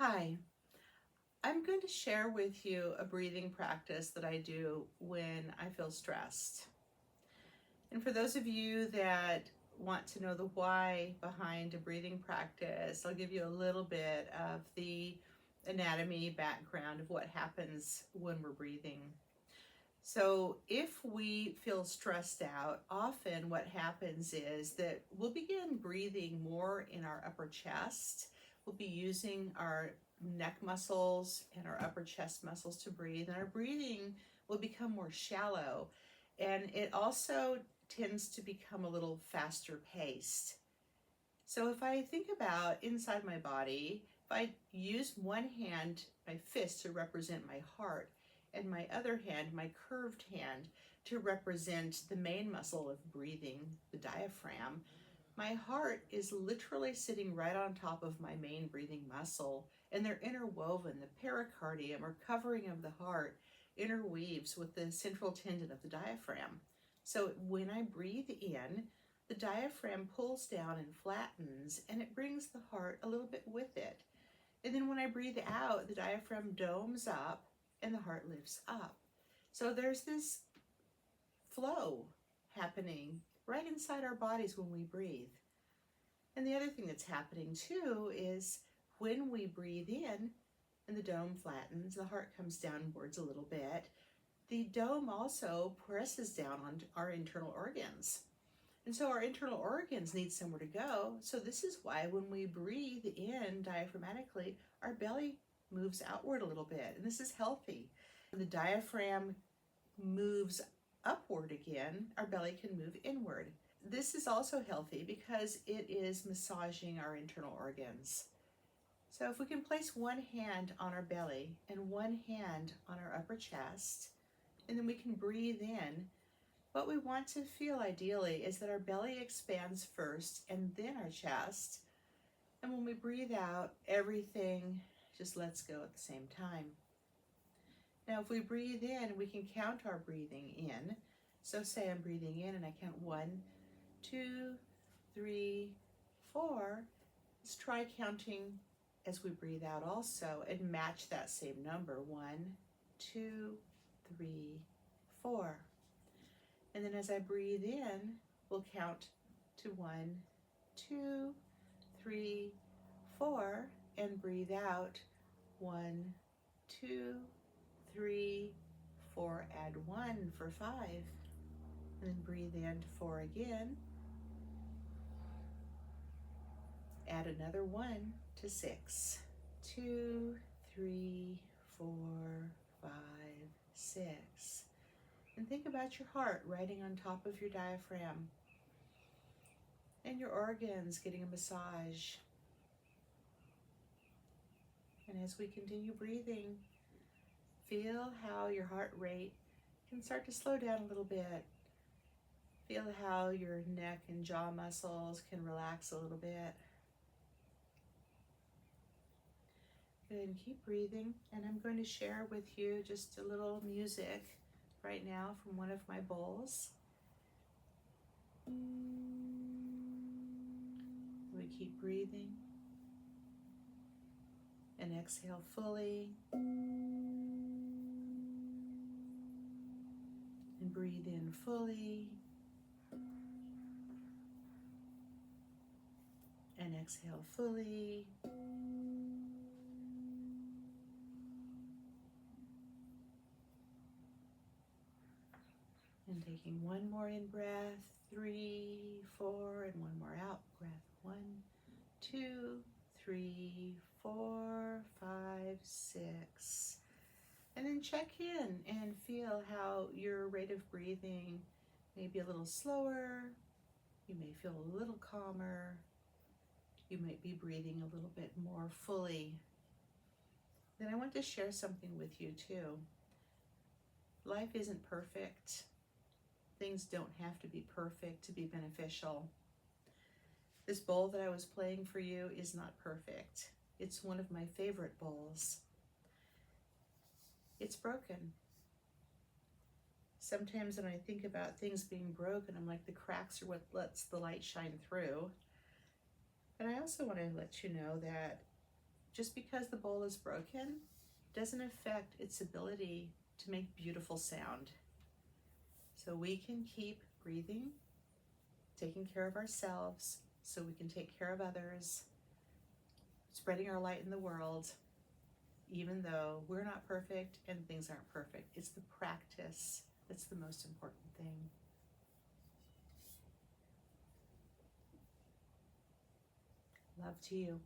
Hi, I'm going to share with you a breathing practice that I do when I feel stressed. And for those of you that want to know the why behind a breathing practice, I'll give you a little bit of the anatomy background of what happens when we're breathing. So if we feel stressed out, often what happens is that we'll begin breathing more in our upper chest. We'll be using our neck muscles and our upper chest muscles to breathe, and our breathing will become more shallow. And it also tends to become a little faster paced. So if I think about inside my body, if I use one hand, my fist, to represent my heart, and my other hand, my curved hand, to represent the main muscle of breathing, the diaphragm, my heart is literally sitting right on top of my main breathing muscle, and they're interwoven. The pericardium, or covering of the heart, interweaves with the central tendon of the diaphragm. So when I breathe in, the diaphragm pulls down and flattens, and it brings the heart a little bit with it. And then when I breathe out, the diaphragm domes up and the heart lifts up. So there's this flow happening right inside our bodies when we breathe. And the other thing that's happening too is when we breathe in and the dome flattens, the heart comes downwards a little bit, the dome also presses down on our internal organs. And so our internal organs need somewhere to go. So this is why when we breathe in diaphragmatically, our belly moves outward a little bit. And this is healthy. When the diaphragm moves upward again, our belly can move inward. This is also healthy because it is massaging our internal organs. So if we can place one hand on our belly and one hand on our upper chest, and then we can breathe in, what we want to feel ideally is that our belly expands first and then our chest. And when we breathe out, everything just lets go at the same time. Now, if we breathe in, we can count our breathing in. So say I'm breathing in and I count 1, 2, 3, 4. Let's try counting as we breathe out also and match that same number. 1, 2, 3, 4. And then as I breathe in, we'll count to 1, 2, 3, 4, and breathe out 1, 2, 3, 4, add 1 for 5. And then breathe in to 4 again. Add another 1 to 6. 2, 3, 4, 5, 6. And think about your heart riding on top of your diaphragm and your organs getting a massage. And as we continue breathing, feel how your heart rate can start to slow down a little bit. Feel how your neck and jaw muscles can relax a little bit. Good, and keep breathing. And I'm going to share with you just a little music right now from one of my bowls. We keep breathing and exhale fully and breathe in fully and exhale fully. And taking one more in breath, 3, 4, and one more out breath. 1, 2, 3, 4, 5, 6. And then check in and feel how your rate of breathing may be a little slower. You may feel a little calmer. You might be breathing a little bit more fully. Then I want to share something with you too. Life isn't perfect. Things don't have to be perfect to be beneficial. This bowl that I was playing for you is not perfect. It's one of my favorite bowls. It's broken. Sometimes when I think about things being broken, I'm like, the cracks are what lets the light shine through. But I also want to let you know that just because the bowl is broken doesn't affect its ability to make beautiful sound. So we can keep breathing, taking care of ourselves so we can take care of others, spreading our light in the world, even though we're not perfect and things aren't perfect. It's the practice that's the most important thing. Love to you.